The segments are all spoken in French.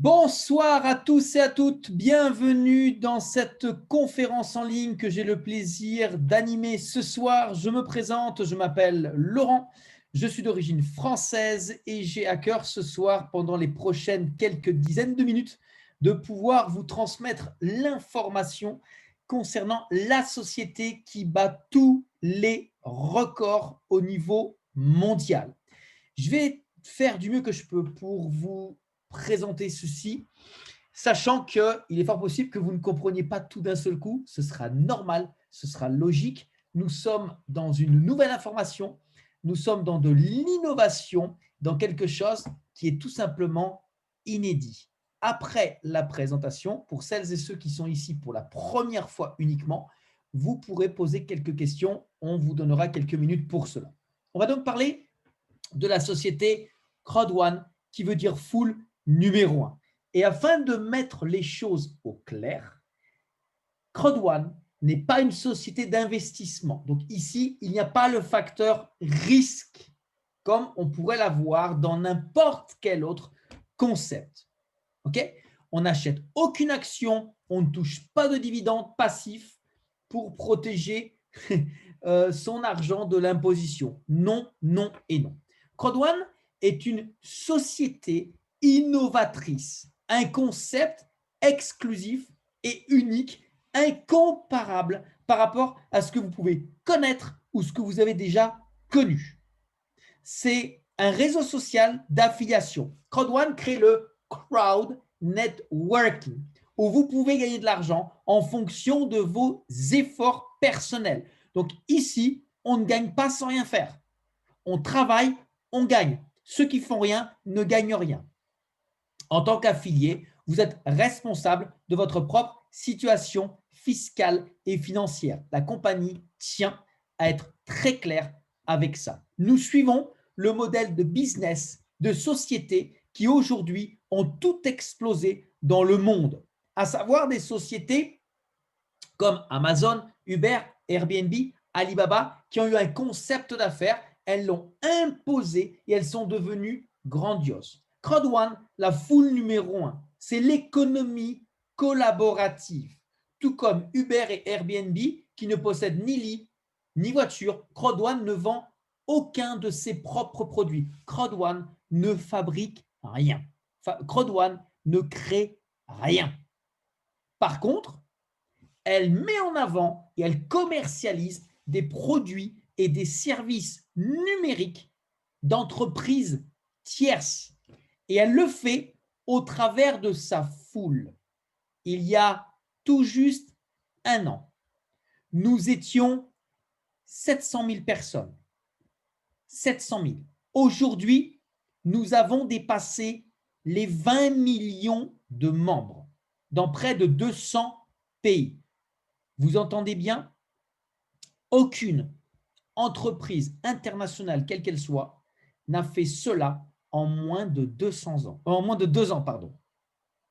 Bonsoir à tous et à toutes, bienvenue dans cette conférence en ligne que j'ai le plaisir d'animer ce soir. Je me présente, je m'appelle Laurent, je suis d'origine française et j'ai à cœur ce soir, pendant les prochaines quelques dizaines de minutes, de pouvoir vous transmettre l'information concernant la société qui bat tous les records au niveau mondial. Je vais faire du mieux que je peux pour vous présenter ceci, sachant qu'il est fort possible que vous ne compreniez pas tout d'un seul coup. Ce sera normal, ce sera logique. Nous sommes dans une nouvelle information, nous sommes dans de l'innovation, dans quelque chose qui est tout simplement inédit. Après la présentation, pour celles et ceux qui sont ici pour la première fois uniquement, vous pourrez poser quelques questions. On vous donnera quelques minutes pour cela. On va donc parler de la société Crowd1, qui veut dire full numéro 1. Et afin de mettre les choses au clair, Crowd1 n'est pas une société d'investissement. Donc ici, il n'y a pas le facteur risque, comme on pourrait l'avoir dans n'importe quel autre concept. Okay? On n'achète aucune action, on ne touche pas de dividendes passifs pour protéger son argent de l'imposition. Non, non et non. Crowd1 est une société innovatrice, un concept exclusif et unique, incomparable par rapport à ce que vous pouvez connaître ou ce que vous avez déjà connu. C'est un réseau social d'affiliation. Crowd1 crée le crowd networking, où vous pouvez gagner de l'argent en fonction de vos efforts personnels. Donc ici, on ne gagne pas sans rien faire. On travaille, on gagne. Ceux qui font rien ne gagnent rien. En tant qu'affilié, vous êtes responsable de votre propre situation fiscale et financière. La compagnie tient à être très claire avec ça. Nous suivons le modèle de business, de société qui aujourd'hui ont tout explosé dans le monde, à savoir des sociétés comme Amazon, Uber, Airbnb, Alibaba, qui ont eu un concept d'affaires, elles l'ont imposé et elles sont devenues grandioses. Crowd1, la foule numéro 1, c'est l'économie collaborative. Tout comme Uber et Airbnb, qui ne possèdent ni lit, ni voiture, Crowd1 ne vend aucun de ses propres produits. Crowd1 ne fabrique rien. Crowd1 ne crée rien. Par contre, elle met en avant et elle commercialise des produits et des services numériques d'entreprises tierces. Et elle le fait au travers de sa foule. Il y a tout juste un an, nous étions 700 000 personnes. 700 000. Aujourd'hui, nous avons dépassé les 20 millions de membres dans près de 200 pays. Vous entendez bien? Aucune entreprise internationale, quelle qu'elle soit, n'a fait cela en moins de 200 ans, en moins de 2 ans, pardon.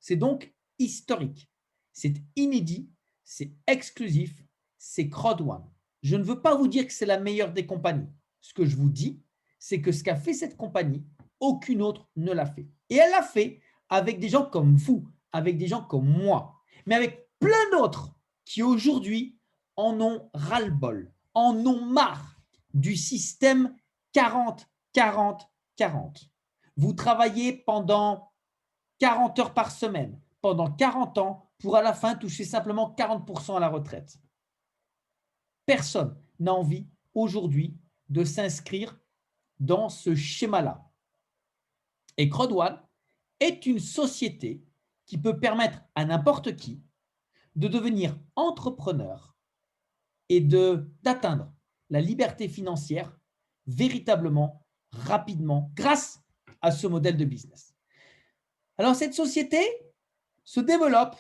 C'est donc historique, c'est inédit, c'est exclusif, c'est Crowd1. Je ne veux pas vous dire que c'est la meilleure des compagnies. Ce que je vous dis, c'est que ce qu'a fait cette compagnie, aucune autre ne l'a fait. Et elle l'a fait avec des gens comme vous, avec des gens comme moi, mais avec plein d'autres qui aujourd'hui en ont ras-le-bol, en ont marre du système 40-40-40. Vous travaillez pendant 40 heures par semaine, pendant 40 ans, pour à la fin toucher simplement 40% à la retraite. Personne n'a envie aujourd'hui de s'inscrire dans ce schéma-là. Et Crowd1 est une société qui peut permettre à n'importe qui de devenir entrepreneur et d'atteindre la liberté financière véritablement, rapidement, grâce à ce modèle de business. Alors, cette société se développe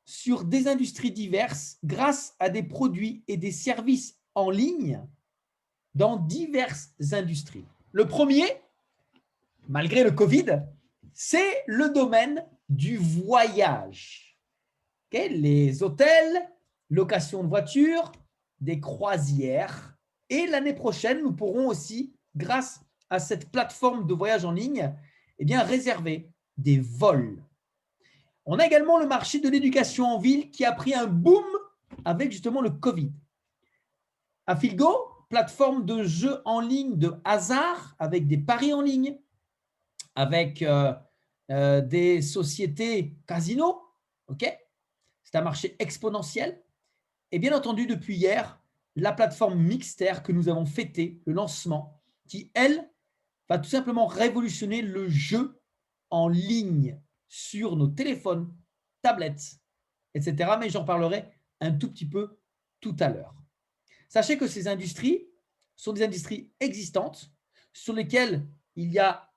sur des industries diverses grâce à des produits et des services en ligne dans diverses industries. Le premier, malgré le Covid, c'est le domaine du voyage. Okay? Les hôtels, location de voitures, des croisières. Et l'année prochaine, nous pourrons aussi, grâce à cette plateforme de voyage en ligne, eh bien, réserver des vols. On a également le marché de l'éducation en ville qui a pris un boom avec justement le Covid. Afilgo, plateforme de jeux en ligne de hasard avec des paris en ligne, avec des sociétés casino. Ok, c'est un marché exponentiel. Et bien entendu, depuis hier, la plateforme Mixter que nous avons fêté, le lancement, qui, elle, va tout simplement révolutionner le jeu en ligne sur nos téléphones, tablettes, etc. Mais j'en parlerai un tout petit peu tout à l'heure. Sachez que ces industries sont des industries existantes sur lesquelles il y a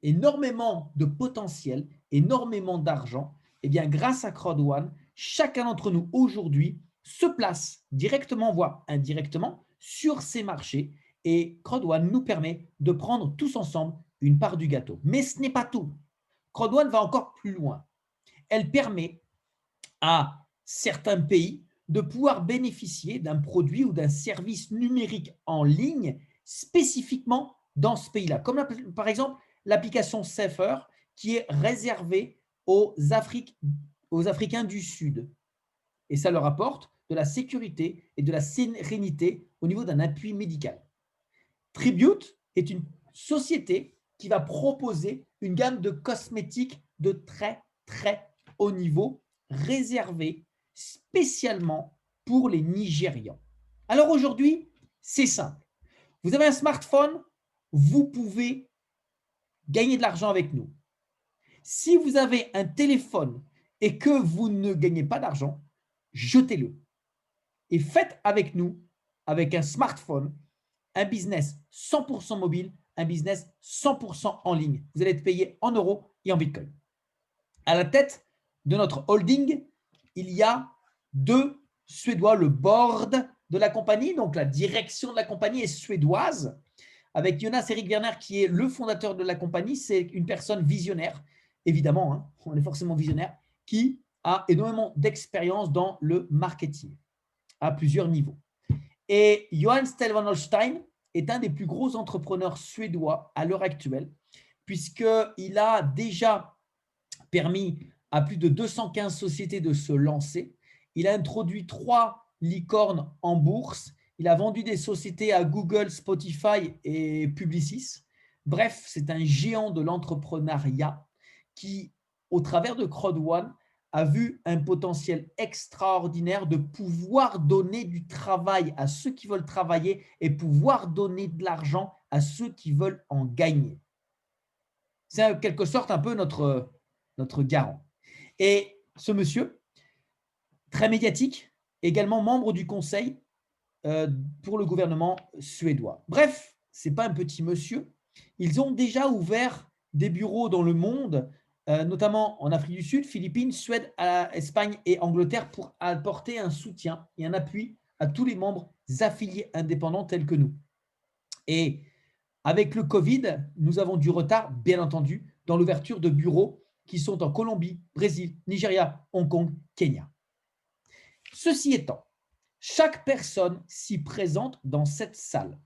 énormément de potentiel, énormément d'argent. Et bien, grâce à CrowdOne, chacun d'entre nous aujourd'hui se place directement, voire indirectement, sur ces marchés. Et CrowdOne nous permet de prendre tous ensemble une part du gâteau. Mais ce n'est pas tout. CrowdOne va encore plus loin. Elle permet à certains pays de pouvoir bénéficier d'un produit ou d'un service numérique en ligne spécifiquement dans ce pays-là. Comme par exemple l'application Safer qui est réservée aux Africains du Sud. Et ça leur apporte de la sécurité et de la sérénité au niveau d'un appui médical. Tribute est une société qui va proposer une gamme de cosmétiques de très, très haut niveau réservée spécialement pour les Nigérians. Alors aujourd'hui, c'est simple. Vous avez un smartphone, vous pouvez gagner de l'argent avec nous. Si vous avez un téléphone et que vous ne gagnez pas d'argent, jetez-le. Et faites avec nous, avec un smartphone, un business 100% mobile, un business 100% en ligne. Vous allez être payé en euros et en bitcoin. À la tête de notre holding, il y a 2 Suédois, le board de la compagnie, donc la direction de la compagnie est suédoise, avec Jonas Erik Werner qui est le fondateur de la compagnie. C'est une personne visionnaire, évidemment, hein, on est forcément visionnaire, qui a énormément d'expérience dans le marketing à plusieurs niveaux. Et Johan Stelvan Holstein est un des plus gros entrepreneurs suédois à l'heure actuelle, puisqu'il a déjà permis à plus de 215 sociétés de se lancer. Il a introduit 3 licornes en bourse. Il a vendu des sociétés à Google, Spotify et Publicis. Bref, c'est un géant de l'entrepreneuriat qui, au travers de CrowdOne, a vu un potentiel extraordinaire de pouvoir donner du travail à ceux qui veulent travailler et pouvoir donner de l'argent à ceux qui veulent en gagner. C'est en quelque sorte un peu notre garant. Et ce monsieur, très médiatique, également membre du conseil pour le gouvernement suédois. Bref, ce n'est pas un petit monsieur. Ils ont déjà ouvert des bureaux dans le monde, notamment en Afrique du Sud, Philippines, Suède, Espagne et Angleterre, pour apporter un soutien et un appui à tous les membres affiliés indépendants tels que nous. Et avec le Covid, nous avons du retard, bien entendu, dans l'ouverture de bureaux qui sont en Colombie, Brésil, Nigeria, Hong Kong, Kenya. Ceci étant, chaque personne s'y présente dans cette salle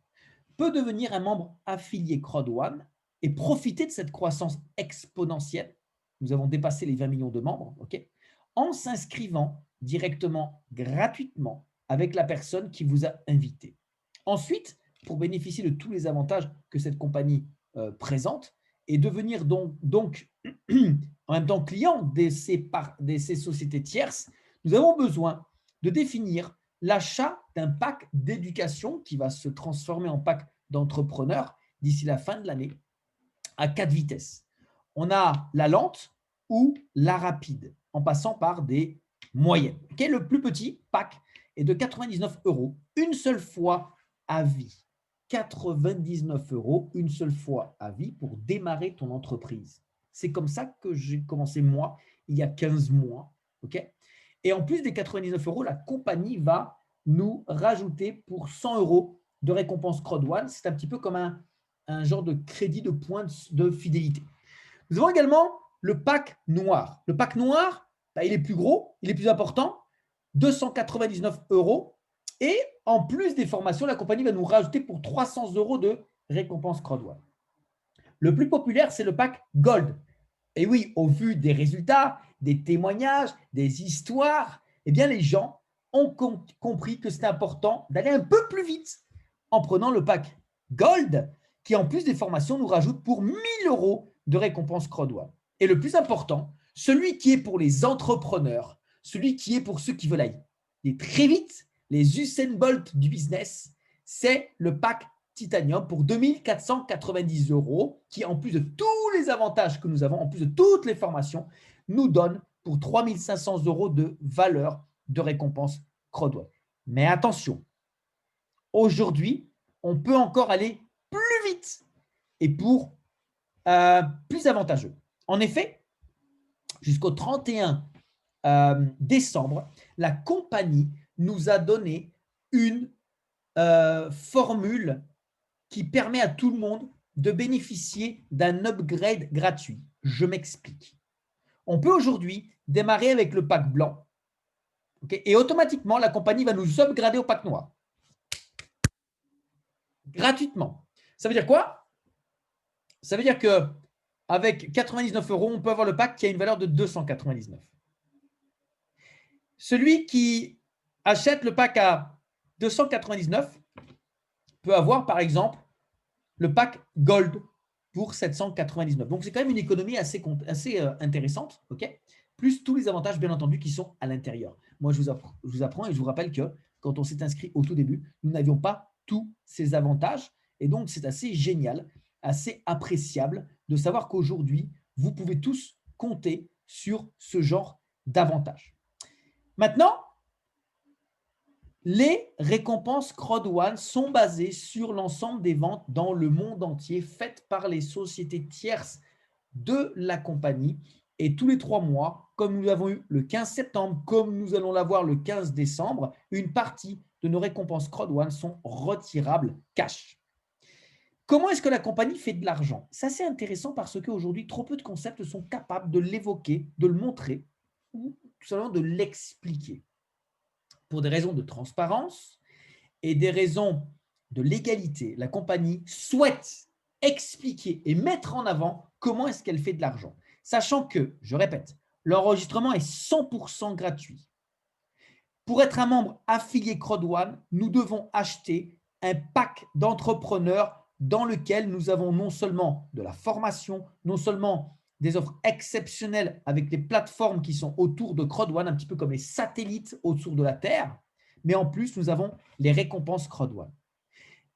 peut devenir un membre affilié CrowdOne et profiter de cette croissance exponentielle. Nous avons dépassé les 20 millions de membres, en s'inscrivant directement, gratuitement, avec la personne qui vous a invité. Ensuite, pour bénéficier de tous les avantages que cette compagnie présente et devenir donc en même temps client de ces sociétés tierces, nous avons besoin de définir l'achat d'un pack d'éducation qui va se transformer en pack d'entrepreneurs d'ici la fin de l'année à 4 vitesses. On a la lente ou la rapide en passant par des moyennes. Le plus petit pack est de 99 €, une seule fois à vie. 99 € une seule fois à vie pour démarrer ton entreprise. C'est comme ça que j'ai commencé moi, il y a 15 mois. Et en plus des 99 €, la compagnie va nous rajouter pour 100 € de récompense CrowdOne. C'est un petit peu comme un genre de crédit de points de fidélité. Nous avons également le pack noir. Le pack noir, il est plus gros, il est plus important, 299 €. Et en plus des formations, la compagnie va nous rajouter pour 300 € de récompense CrowdOne. Le plus populaire, c'est le pack Gold. Et oui, au vu des résultats, des témoignages, des histoires, eh bien, les gens ont compris que c'était important d'aller un peu plus vite en prenant le pack Gold, qui en plus des formations nous rajoute pour 1 000 € de récompense CrowdOne. Et le plus important, celui qui est pour les entrepreneurs, celui qui est pour ceux qui veulent aller très vite, les Usain Bolt du business, c'est le pack Titanium pour 2 490 €, qui en plus de tous les avantages que nous avons, en plus de toutes les formations, nous donne pour 3 500 € de valeur de récompense CrowdOne. Mais attention, aujourd'hui, on peut encore aller plus vite et pour plus avantageux. En effet, jusqu'au 31 décembre, la compagnie nous a donné une formule qui permet à tout le monde de bénéficier d'un upgrade gratuit. Je m'explique. On peut aujourd'hui démarrer avec le pack blanc, okay, et automatiquement, la compagnie va nous upgrader au pack noir. Gratuitement. Ça veut dire quoi? Ça veut dire qu'avec 99 €, on peut avoir le pack qui a une valeur de 299. Celui qui achète le pack à 299 peut avoir, par exemple, le pack Gold pour 799. Donc, c'est quand même une économie assez intéressante, ok, plus tous les avantages, bien entendu, qui sont à l'intérieur. Moi, je vous apprends et je vous rappelle que quand on s'est inscrit au tout début, nous n'avions pas tous ces avantages. Et donc, c'est assez génial, assez appréciable de savoir qu'aujourd'hui, vous pouvez tous compter sur ce genre d'avantages. Maintenant, les récompenses CrowdOne sont basées sur l'ensemble des ventes dans le monde entier faites par les sociétés tierces de la compagnie. Et tous les 3 mois, comme nous l'avons eu le 15 septembre, comme nous allons l'avoir le 15 décembre, une partie de nos récompenses CrowdOne sont retirables cash. Comment est-ce que la compagnie fait de l'argent? C'est assez intéressant parce qu'aujourd'hui, trop peu de concepts sont capables de l'évoquer, de le montrer ou tout simplement de l'expliquer. Pour des raisons de transparence et des raisons de légalité, la compagnie souhaite expliquer et mettre en avant comment est-ce qu'elle fait de l'argent. Sachant que, je répète, l'enregistrement est 100% gratuit. Pour être un membre affilié CrowdOne, nous devons acheter un pack d'entrepreneurs dans lequel nous avons non seulement de la formation, non seulement des offres exceptionnelles avec les plateformes qui sont autour de CrowdOne, un petit peu comme les satellites autour de la Terre, mais en plus, nous avons les récompenses CrowdOne.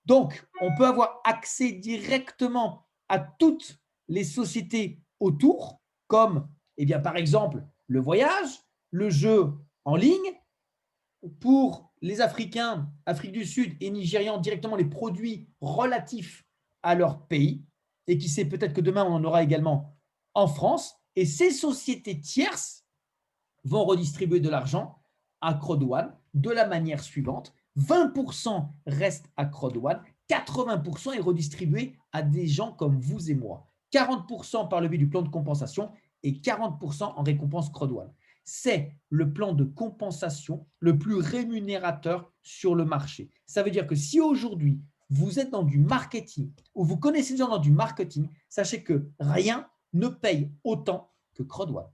Donc, on peut avoir accès directement à toutes les sociétés autour, comme, par exemple, le voyage, le jeu en ligne, pour les Africains, Afrique du Sud et Nigérians, directement les produits relatifs à leur pays, et qui sait, peut-être que demain, on en aura également en France, et ces sociétés tierces vont redistribuer de l'argent à CrowdOne de la manière suivante. 20% reste à CrowdOne, 80% est redistribué à des gens comme vous et moi. 40% par le biais du plan de compensation et 40% en récompense CrowdOne. C'est le plan de compensation le plus rémunérateur sur le marché. Ça veut dire que si aujourd'hui, vous êtes dans du marketing ou vous connaissez des gens dans du marketing, sachez que rien ne paye autant que CrowdOne.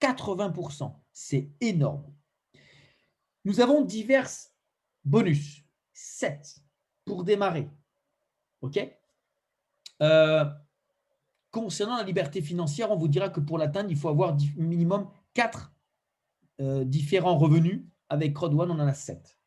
80%, c'est énorme. Nous avons divers bonus, 7 pour démarrer. OK? Concernant la liberté financière, on vous dira que pour l'atteindre, il faut avoir minimum 4 différents revenus. Avec CrowdOne, on en a 7.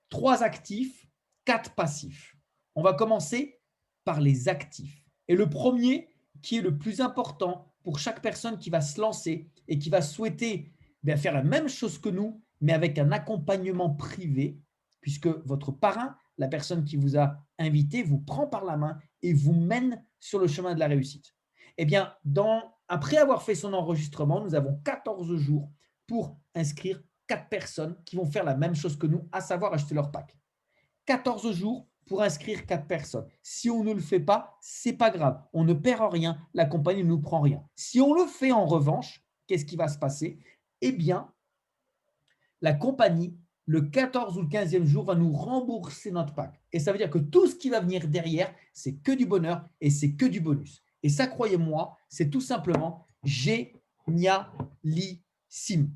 3 actifs, 4 passifs. On va commencer par les actifs. Et le premier, qui est le plus important pour chaque personne qui va se lancer et qui va souhaiter faire la même chose que nous, mais avec un accompagnement privé, puisque votre parrain, la personne qui vous a invité, vous prend par la main et vous mène sur le chemin de la réussite. Après avoir fait son enregistrement, nous avons 14 jours pour inscrire 4 personnes qui vont faire la même chose que nous, à savoir acheter leur pack. 14 jours pour inscrire 4 personnes. Si on ne le fait pas, ce n'est pas grave. On ne perd rien, la compagnie ne nous prend rien. Si on le fait en revanche, qu'est-ce qui va se passer? Eh bien, la compagnie, le 14 ou le 15e jour, va nous rembourser notre pack. Et ça veut dire que tout ce qui va venir derrière, c'est que du bonheur et c'est que du bonus. Et ça, croyez-moi, c'est tout simplement génialissime.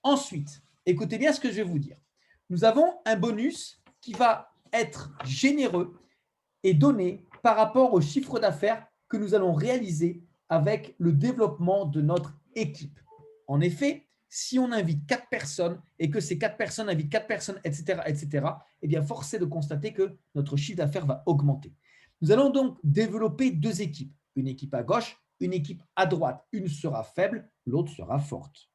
Ensuite, écoutez bien ce que je vais vous dire. Nous avons un bonus qui va être généreux et donné par rapport au chiffre d'affaires que nous allons réaliser avec le développement de notre équipe. En effet, si on invite 4 personnes et que ces 4 personnes invitent 4 personnes, etc., eh bien, force est de constater que notre chiffre d'affaires va augmenter. Nous allons donc développer 2 équipes. Une équipe à gauche, une équipe à droite. Une sera faible, l'autre sera forte.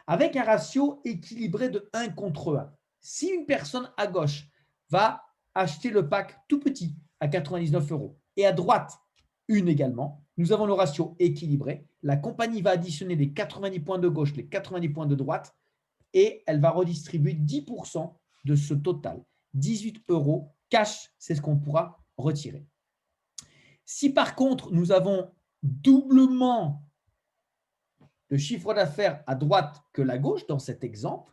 Avec un ratio équilibré de 1 contre 1. Si une personne à gauche va acheter le pack tout petit à 99 € et à droite, une également, nous avons le ratio équilibré. La compagnie va additionner les 90 points de gauche, les 90 points de droite et elle va redistribuer 10% de ce total. 18 € cash, c'est ce qu'on pourra retirer. Si par contre, nous avons doublement le chiffre d'affaires à droite que la gauche dans cet exemple,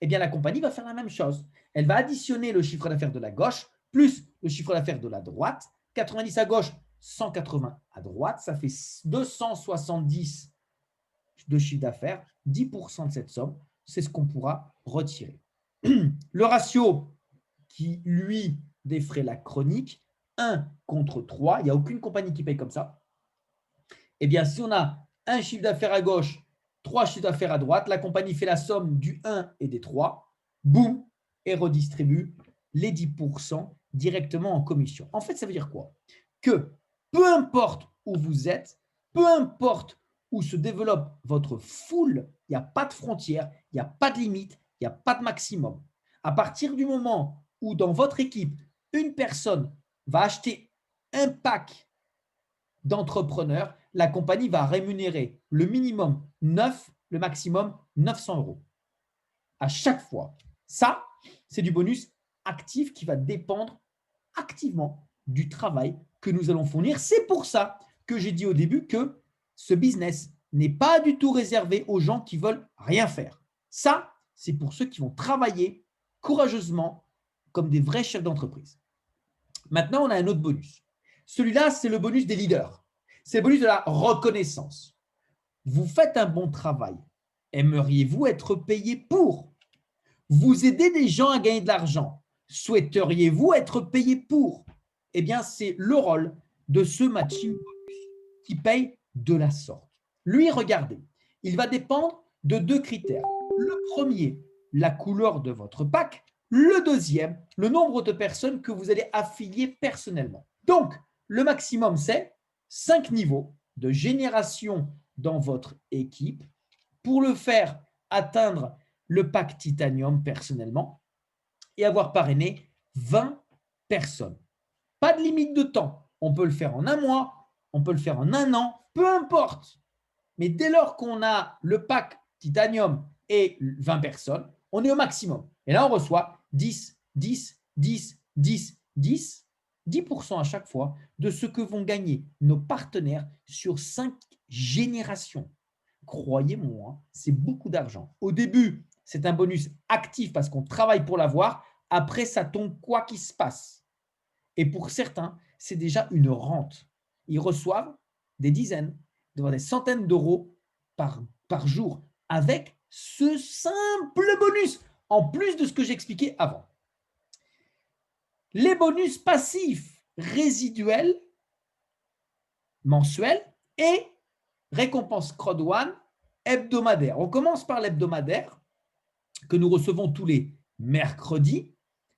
eh bien la compagnie va faire la même chose. Elle va additionner le chiffre d'affaires de la gauche plus le chiffre d'affaires de la droite. 90 à gauche, 180 à droite, ça fait 270 de chiffre d'affaires. 10% de cette somme, c'est ce qu'on pourra retirer. Le ratio qui, lui, défrait la chronique, 1 contre 3, il n'y a aucune compagnie qui paye comme ça. Eh bien, si on a un chiffre d'affaires à gauche, 3 chiffres d'affaires à droite, la compagnie fait la somme du 1 et des 3, boum, et redistribue les 10% directement en commission. En fait, ça veut dire quoi? Que peu importe où vous êtes, peu importe où se développe votre foule, il n'y a pas de frontière, il n'y a pas de limite, il n'y a pas de maximum. À partir du moment où dans votre équipe, une personne va acheter un pack d'entrepreneurs, la compagnie va rémunérer le minimum 9, le maximum 900 € à chaque fois. Ça, c'est du bonus actif qui va dépendre activement du travail que nous allons fournir. C'est pour ça que j'ai dit au début que ce business n'est pas du tout réservé aux gens qui veulent rien faire. Ça, c'est pour ceux qui vont travailler courageusement comme des vrais chefs d'entreprise. Maintenant, on a un autre bonus. Celui-là, c'est le bonus des leaders. C'est le bonus de la reconnaissance. Vous faites un bon travail. Aimeriez-vous être payé pour? Vous aidez des gens à gagner de l'argent. Souhaiteriez-vous être payé pour? Eh bien, c'est le rôle de ce matching bonus qui paye de la sorte. Lui, regardez, il va dépendre de 2 critères. Le premier, la couleur de votre pack. Le deuxième, le nombre de personnes que vous allez affilier personnellement. Donc, le maximum, c'est 5 niveaux de génération dans votre équipe pour le faire atteindre le pack Titanium personnellement et avoir parrainé 20 personnes. Pas de limite de temps. On peut le faire en un mois, on peut le faire en un an, peu importe. Mais dès lors qu'on a le pack Titanium et 20 personnes, on est au maximum. Et là, on reçoit 10, 10, 10, 10, 10, 10% à chaque fois de ce que vont gagner nos partenaires sur 5 générations. Croyez-moi, c'est beaucoup d'argent. Au début, c'est un bonus actif parce qu'on travaille pour l'avoir. Après, ça tombe quoi qu'il se passe. Et pour certains, c'est déjà une rente. Ils reçoivent des dizaines, voire des centaines d'euros par jour avec ce simple bonus, en plus de ce que j'expliquais avant. Les bonus passifs résiduels, mensuels et récompense Crowd One hebdomadaire. On commence par l'hebdomadaire que nous recevons tous les mercredis.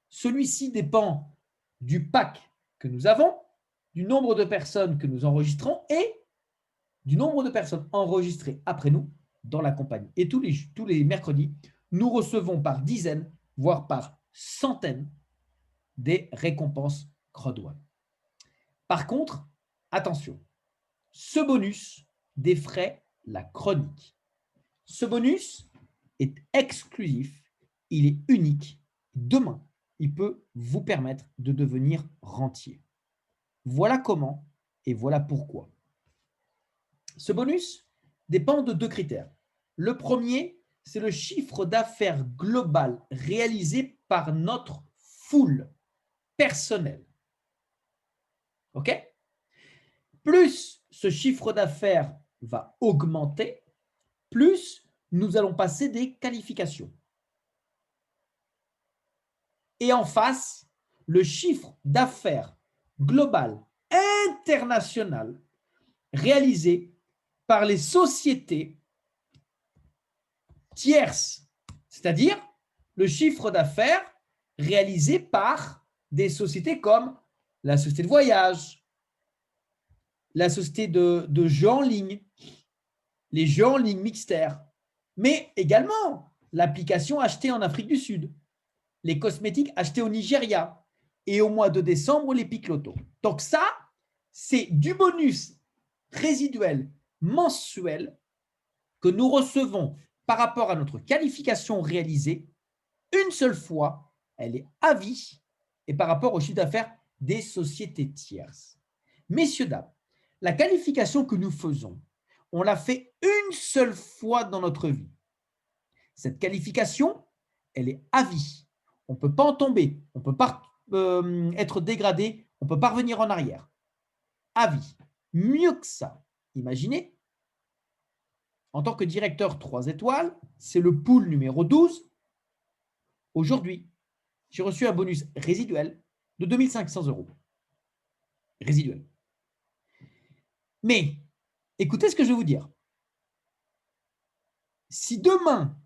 Celui-ci dépend du pack que nous avons, du nombre de personnes que nous enregistrons et du nombre de personnes enregistrées après nous dans la compagnie. Et tous les mercredis, nous recevons par dizaines, voire par centaines, des récompenses Crowd One. Par contre, attention, ce bonus défraie la chronique. Ce bonus est exclusif, il est unique. Demain, il peut vous permettre de devenir rentier. Voilà comment et voilà pourquoi. Ce bonus dépend de 2 critères. Le premier, c'est le chiffre d'affaires global réalisé par notre foule personnelle. OK? plus ce chiffre d'affaires va augmenter, plus nous allons passer des qualifications. Et en face, le chiffre d'affaires global international réalisé par les sociétés tierces, c'est-à-dire le chiffre d'affaires réalisé par des sociétés comme la société de voyage, la société de jeux en ligne, les jeux en ligne Mixter, mais également l'application achetée en Afrique du Sud, les cosmétiques achetés au Nigeria et au mois de décembre, les Picloto. Donc ça, c'est du bonus résiduel mensuel que nous recevons par rapport à notre qualification réalisée une seule fois, elle est à vie, et par rapport au chiffre d'affaires des sociétés tierces. Messieurs, dames, la qualification que nous faisons, on l'a fait une seule fois dans notre vie. Cette qualification, elle est à vie. On ne peut pas en tomber, on ne peut pas être dégradé, on ne peut pas revenir en arrière. À vie. Mieux que ça, imaginez, en tant que directeur 3 étoiles, c'est le pool numéro 12. Aujourd'hui, j'ai reçu un bonus résiduel de 2 500 €. Résiduel. Mais, écoutez ce que je vais vous dire. Si demain,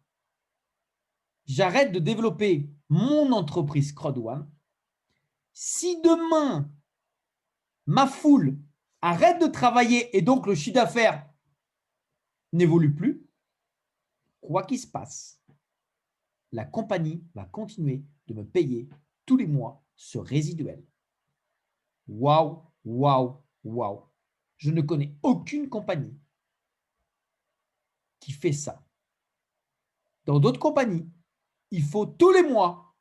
j'arrête de développer mon entreprise Crowd1, si demain, ma foule arrête de travailler et donc le chiffre d'affaires n'évolue plus, quoi qu'il se passe, la compagnie va continuer de me payer tous les mois ce résiduel. Waouh, waouh, waouh. Je ne connais aucune compagnie qui fait ça. Dans d'autres compagnies, il faut tous les mois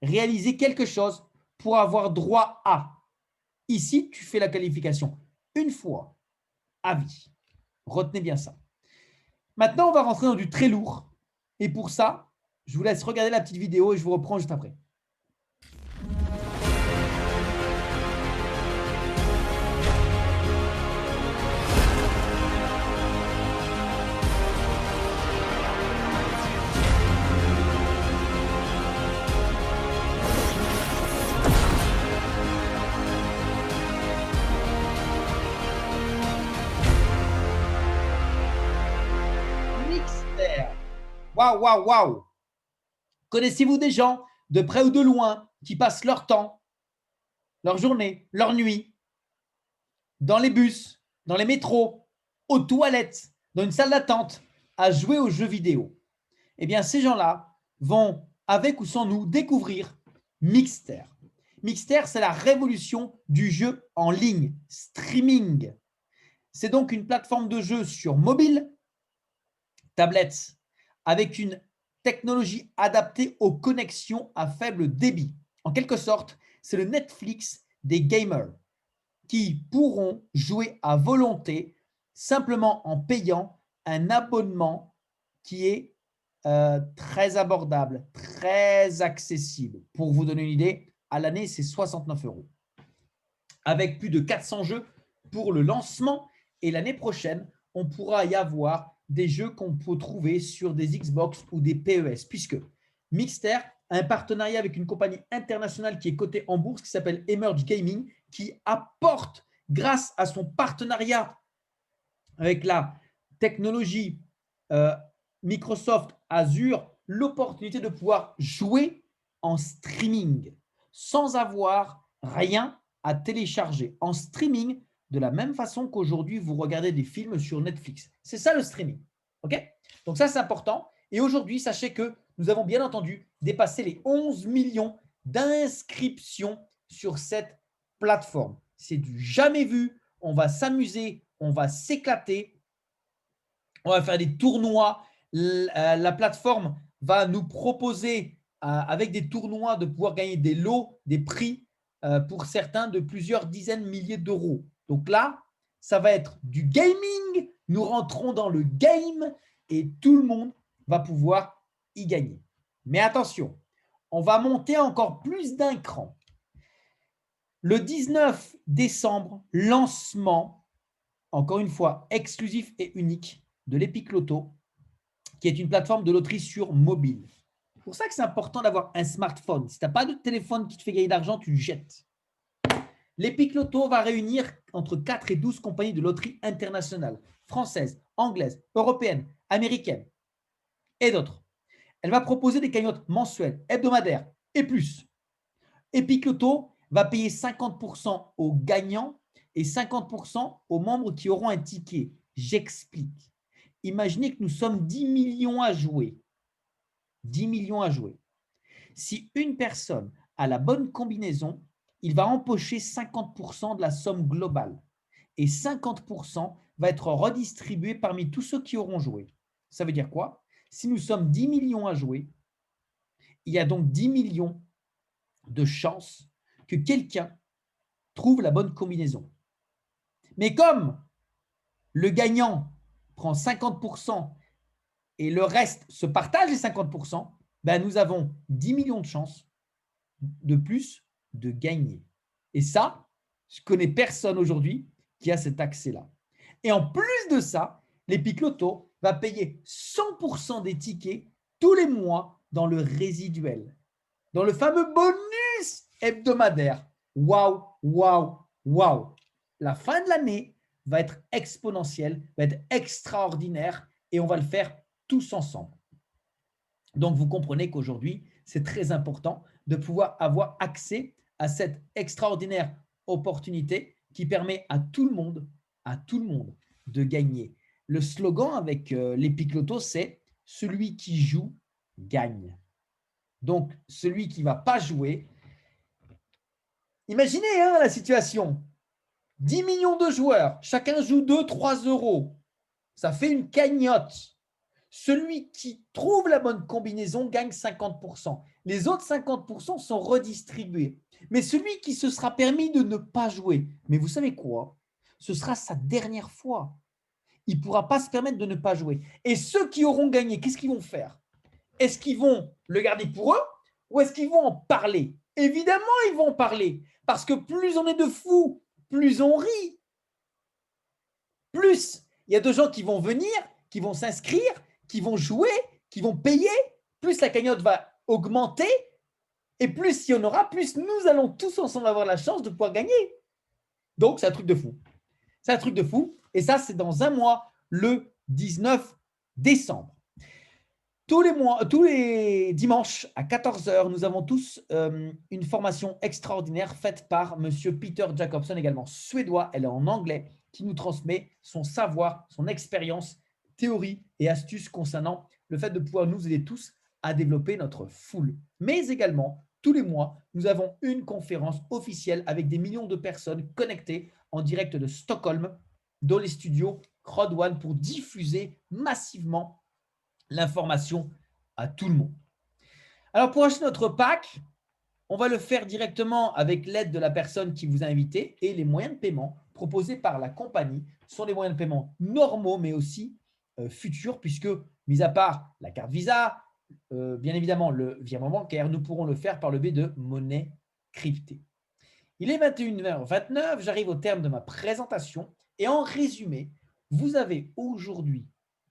réaliser quelque chose pour avoir droit à. Ici, tu fais la qualification une fois à vie. Retenez bien ça. Maintenant, on va rentrer dans du très lourd. Et pour ça, je vous laisse regarder la petite vidéo et je vous reprends juste après. Mixter. Waouh, waouh, waouh. Connaissez-vous des gens de près ou de loin qui passent leur temps, leur journée, leur nuit, dans les bus, dans les métros, aux toilettes, dans une salle d'attente, à jouer aux jeux vidéo? Eh bien, ces gens-là vont, avec ou sans nous, découvrir Mixter. Mixter, c'est la révolution du jeu en ligne, streaming. C'est donc une plateforme de jeu sur mobile, tablette, avec une technologie adaptée aux connexions à faible débit. En quelque sorte, c'est le Netflix des gamers qui pourront jouer à volonté simplement en payant un abonnement qui est très abordable, très accessible. Pour vous donner une idée, à l'année, c'est 69 €. Avec plus de 400 jeux pour le lancement. Et l'année prochaine, on pourra y avoir des jeux qu'on peut trouver sur des Xbox ou des PES, puisque Mixter a un partenariat avec une compagnie internationale qui est cotée en bourse, qui s'appelle Emerge Gaming, qui apporte, grâce à son partenariat avec la technologie Microsoft Azure, l'opportunité de pouvoir jouer en streaming sans avoir rien à télécharger, en streaming, de la même façon qu'aujourd'hui, vous regardez des films sur Netflix. C'est ça le streaming. OK? Donc ça, c'est important. Et aujourd'hui, sachez que nous avons bien entendu dépassé les 11 millions d'inscriptions sur cette plateforme. C'est du jamais vu. On va s'amuser, on va s'éclater. On va faire des tournois. La plateforme va nous proposer, avec des tournois, de pouvoir gagner des lots, des prix pour certains de plusieurs dizaines de milliers d'euros. Donc là, ça va être du gaming. Nous rentrons dans le game et tout le monde va pouvoir y gagner. Mais attention, on va monter encore plus d'un cran. Le 19 décembre, lancement encore une fois, exclusif et unique de l'Epic Loto, qui est une plateforme de loterie sur mobile. C'est pour ça que c'est important d'avoir un smartphone. Si tu n'as pas de téléphone qui te fait gagner de l'argent, tu le jettes. L'Epic Loto va réunir entre 4 et 12 compagnies de loterie internationales, françaises, anglaises, européennes, américaines et d'autres. Elle va proposer des cagnottes mensuelles, hebdomadaires et plus. Epic Loto va payer 50% aux gagnants et 50% aux membres qui auront un ticket. J'explique. Imaginez que nous sommes 10 millions à jouer. 10 millions à jouer. Si une personne a la bonne combinaison, il va empocher 50% de la somme globale et 50% va être redistribué parmi tous ceux qui auront joué. Ça veut dire quoi? Si nous sommes 10 millions à jouer, il y a donc 10 millions de chances que quelqu'un trouve la bonne combinaison. Mais comme le gagnant prend 50% et le reste se partage les 50%, ben nous avons 10 millions de chances de plus de gagner. Et ça, je connais personne aujourd'hui qui a cet accès-là. Et en plus de ça, l'Epic Loto va payer 100% des tickets tous les mois dans le résiduel, dans le fameux bonus hebdomadaire. Waouh, waouh, waouh. La fin de l'année va être exponentielle, va être extraordinaire et on va le faire tous ensemble. Donc, vous comprenez qu'aujourd'hui, c'est très important de pouvoir avoir accès à cette extraordinaire opportunité qui permet à tout le monde de gagner. Le slogan avec l'Epic Loto, c'est « Celui qui joue gagne ». Donc, celui qui ne va pas jouer, imaginez la situation, 10 millions de joueurs, chacun joue 2-3 euros, ça fait une cagnotte. Celui qui trouve la bonne combinaison gagne 50%. Les autres 50% sont redistribués. Mais celui qui se sera permis de ne pas jouer, mais vous savez quoi? Ce sera sa dernière fois. Il ne pourra pas se permettre de ne pas jouer. Et ceux qui auront gagné, qu'est-ce qu'ils vont faire? Est-ce qu'ils vont le garder pour eux ou est-ce qu'ils vont en parler? Évidemment, ils vont en parler. Parce que plus on est de fous, plus on rit. Plus il y a de gens qui vont venir, qui vont s'inscrire, qui vont jouer, qui vont payer, plus la cagnotte va augmenter et plus il y en aura, plus nous allons tous ensemble avoir la chance de pouvoir gagner. Donc, c'est un truc de fou. C'est un truc de fou. Et ça, c'est dans un mois, le 19 décembre. Tous les dimanches à 14h, nous avons tous une formation extraordinaire faite par M. Peter Jacobson, également suédois. Elle est en anglais, qui nous transmet son savoir, son expérience, théorie et astuces concernant le fait de pouvoir nous aider tous à développer notre foule. Mais également, tous les mois, nous avons une conférence officielle avec des millions de personnes connectées en direct de Stockholm dans les studios Crowd1 pour diffuser massivement l'information à tout le monde. Alors, pour acheter notre pack, on va le faire directement avec l'aide de la personne qui vous a invité et les moyens de paiement proposés par la compagnie sont des moyens de paiement normaux, mais aussi futurs, puisque, mis à part la carte Visa, bien évidemment le virement bancaire, nous pourrons le faire par le biais de monnaie cryptée. Il est 21h29, j'arrive au terme de ma présentation et en résumé, vous avez aujourd'hui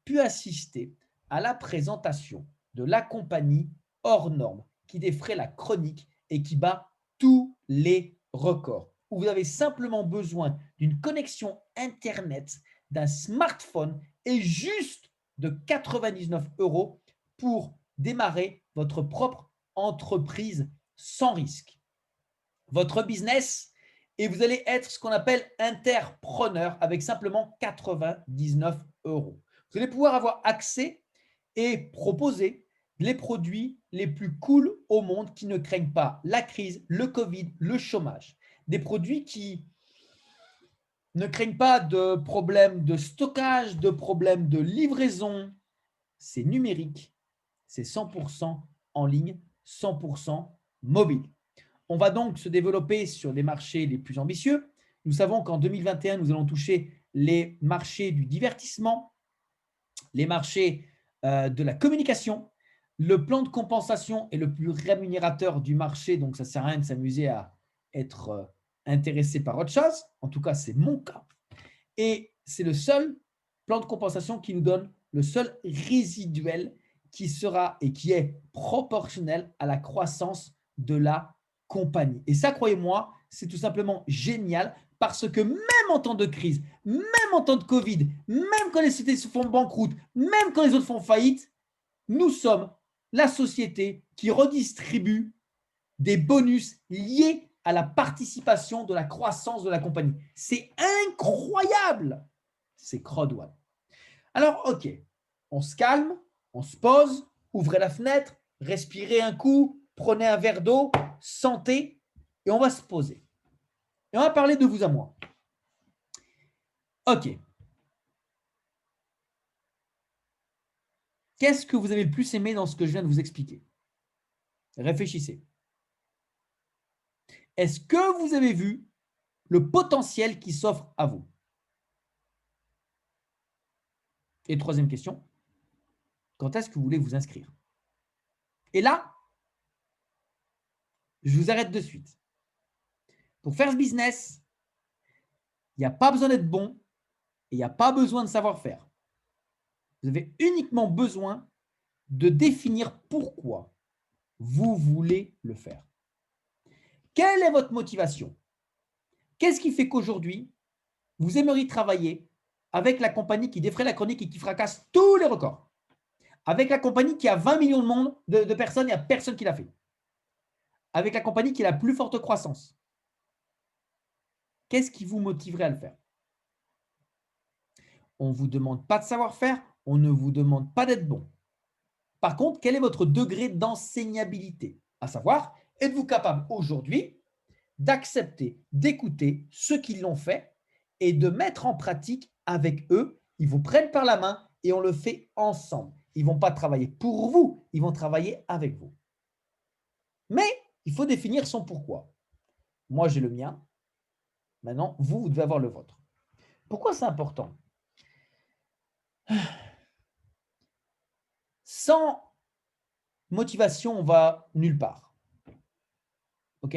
pu assister à la présentation de la compagnie hors norme qui défraie la chronique et qui bat tous les records. Où vous avez simplement besoin d'une connexion Internet, d'un smartphone et juste de 99 € pour démarrer votre propre entreprise sans risque. Votre business et vous allez être ce qu'on appelle interpreneur avec simplement 99 €. Vous allez pouvoir avoir accès et proposer les produits les plus cool au monde qui ne craignent pas la crise, le Covid, le chômage. Des produits qui ne craignent pas de problèmes de stockage, de problèmes de livraison. C'est numérique, c'est 100% en ligne, 100% mobile. On va donc se développer sur les marchés les plus ambitieux. Nous savons qu'en 2021, nous allons toucher les marchés du divertissement, les marchés de la communication. Le plan de compensation est le plus rémunérateur du marché, donc ça ne sert à rien de s'amuser à être intéressé par autre chose. En tout cas, c'est mon cas. Et c'est le seul plan de compensation qui nous donne le seul résiduel qui sera et qui est proportionnel à la croissance de la compagnie. Et ça, croyez-moi, c'est tout simplement génial parce que même en temps de crise, même en temps de Covid, même quand les sociétés se font banqueroute, même quand les autres font faillite, nous sommes la société qui redistribue des bonus liés à la participation de la croissance de la compagnie. C'est incroyable! C'est crowd one. Alors, OK, on se calme, on se pose, ouvrez la fenêtre, respirez un coup, prenez un verre d'eau, sentez, et on va se poser. Et on va parler de vous à moi. OK. Qu'est-ce que vous avez le plus aimé dans ce que je viens de vous expliquer? Réfléchissez. Est-ce que vous avez vu le potentiel qui s'offre à vous? Et troisième question, quand est-ce que vous voulez vous inscrire? Et là, je vous arrête de suite. Pour faire ce business, il n'y a pas besoin d'être bon et il n'y a pas besoin de savoir-faire. Vous avez uniquement besoin de définir pourquoi vous voulez le faire. Quelle est votre motivation? Qu'est-ce qui fait qu'aujourd'hui, vous aimeriez travailler avec la compagnie qui défraie la chronique et qui fracasse tous les records? Avec la compagnie qui a 20 millions de personnes, il n'y a personne qui l'a fait. Avec la compagnie qui a la plus forte croissance. Qu'est-ce qui vous motiverait à le faire? On ne vous demande pas de savoir-faire, on ne vous demande pas d'être bon. Par contre, quel est votre degré d'enseignabilité? À savoir, êtes-vous capable aujourd'hui d'accepter, d'écouter ceux qui l'ont fait et de mettre en pratique avec eux? Ils vous prennent par la main et on le fait ensemble. Ils ne vont pas travailler pour vous, ils vont travailler avec vous. Mais il faut définir son pourquoi. Moi, j'ai le mien. Maintenant, vous devez avoir le vôtre. Pourquoi c'est important? Sans motivation, on va nulle part. OK?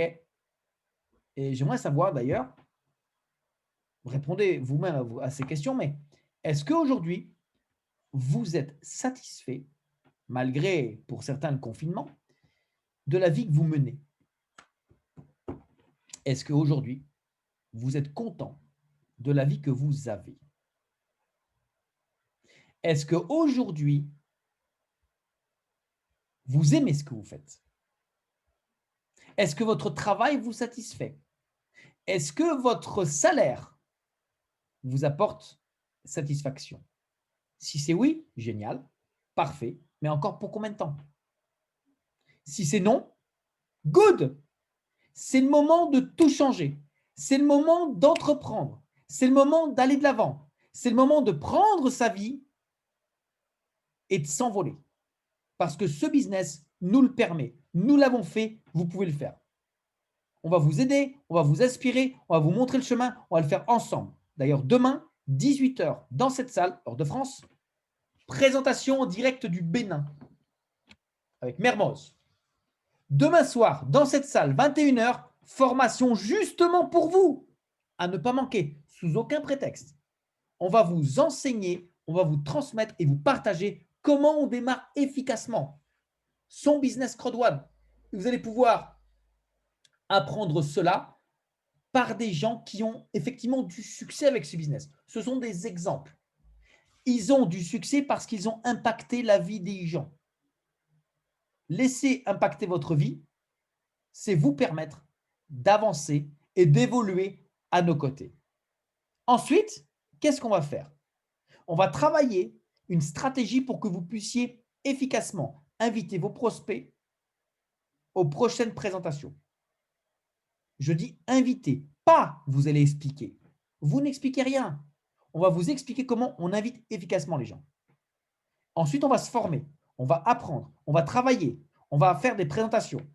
Et j'aimerais savoir d'ailleurs, répondez vous-même à ces questions, mais est-ce qu'aujourd'hui, vous êtes satisfait, malgré pour certains le confinement, de la vie que vous menez? Est-ce qu'aujourd'hui, vous êtes content de la vie que vous avez? Est-ce qu'aujourd'hui, vous aimez ce que vous faites? Est-ce que votre travail vous satisfait? Est-ce que votre salaire vous apporte satisfaction? Si c'est oui, génial, parfait, mais encore pour combien de temps? Si c'est non, good! C'est le moment de tout changer. C'est le moment d'entreprendre. C'est le moment d'aller de l'avant. C'est le moment de prendre sa vie et de s'envoler. Parce que ce business nous le permet. Nous l'avons fait, vous pouvez le faire. On va vous aider, on va vous inspirer, on va vous montrer le chemin, on va le faire ensemble. D'ailleurs, demain, 18 h, dans cette salle, hors de France, présentation en direct du Bénin avec Mermoz. Demain soir, dans cette salle, 21 h, formation justement pour vous, à ne pas manquer, sous aucun prétexte. On va vous enseigner, on va vous transmettre et vous partager comment on démarre efficacement son business crowd one. Vous allez pouvoir apprendre cela par des gens qui ont effectivement du succès avec ce business. Ce sont des exemples. Ils ont du succès parce qu'ils ont impacté la vie des gens. Laissez impacter votre vie, c'est vous permettre d'avancer et d'évoluer à nos côtés. Ensuite, qu'est-ce qu'on va faire? On va travailler une stratégie pour que vous puissiez efficacement inviter vos prospects aux prochaines présentations. Je dis inviter, pas vous allez expliquer. Vous n'expliquez rien. On va vous expliquer comment on invite efficacement les gens. Ensuite, on va se former, on va apprendre, on va travailler, on va faire des présentations.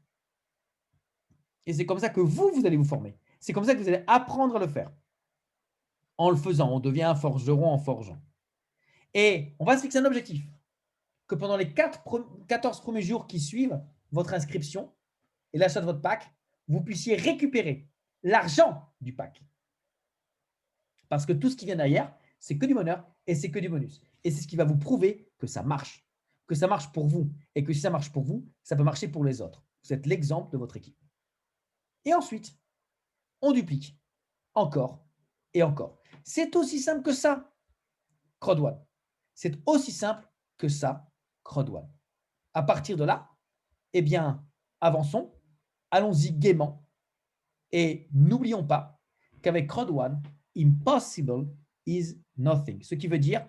Et c'est comme ça que vous allez vous former. C'est comme ça que vous allez apprendre à le faire. En le faisant, on devient un forgeron en forgeant. Et on va se fixer un objectif, que pendant les 14 premiers jours qui suivent votre inscription et l'achat de votre pack, vous puissiez récupérer l'argent du pack. Parce que tout ce qui vient derrière, c'est que du bonheur et c'est que du bonus. Et c'est ce qui va vous prouver que ça marche pour vous et que si ça marche pour vous, ça peut marcher pour les autres. Vous êtes l'exemple de votre équipe. Et ensuite, on duplique encore et encore. C'est aussi simple que ça, CROD1. C'est aussi simple que ça, CROD1. À partir de là, eh bien, avançons, allons-y gaiement et n'oublions pas qu'avec CROD1, impossible is nothing, ce qui veut dire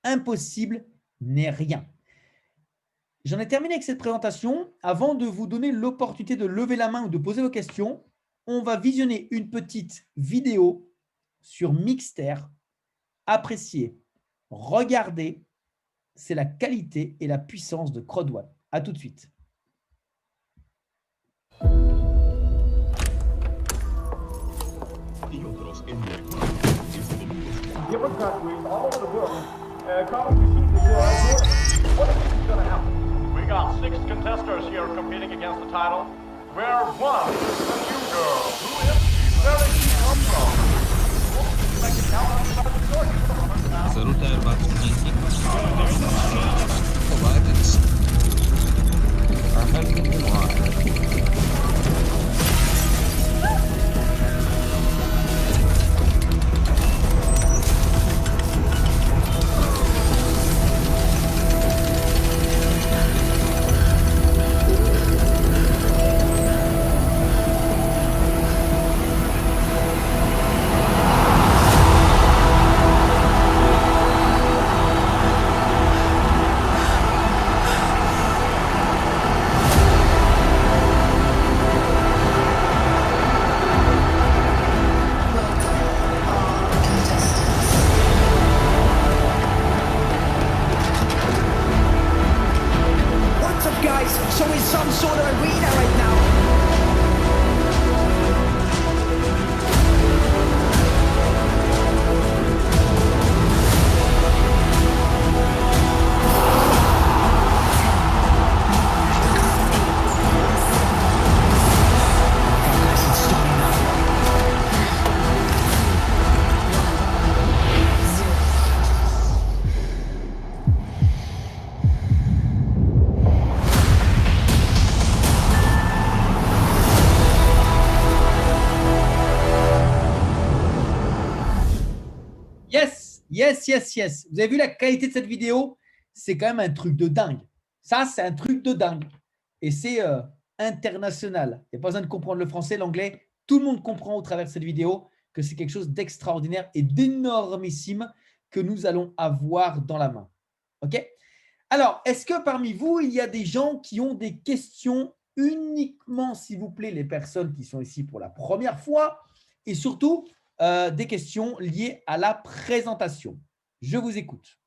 impossible n'est rien. J'en ai terminé avec cette présentation. Avant de vous donner l'opportunité de lever la main ou de poser vos questions, on va visionner une petite vidéo sur Mixter. Appréciez, regardez, c'est la qualité et la puissance de CROD1. À tout de suite. Different countries all over the world. Common procedures here are important. What do you think is going to happen? We got 6 contestants here competing against the title. Where one is the new girl. Who is she? Where did she come from? I can tell by the story. Zarute Batmanki provided are having a What's up, guys? So in some sort of arena right now. Yes. Vous avez vu la qualité de cette vidéo? C'est quand même un truc de dingue. Ça, c'est un truc de dingue. Et c'est international. Il n'y a pas besoin de comprendre le français, l'anglais. Tout le monde comprend au travers de cette vidéo que c'est quelque chose d'extraordinaire et d'énormissime que nous allons avoir dans la main. OK? Alors, est-ce que parmi vous, il y a des gens qui ont des questions uniquement, s'il vous plaît, les personnes qui sont ici pour la première fois et surtout des questions liées à la présentation? Je vous écoute.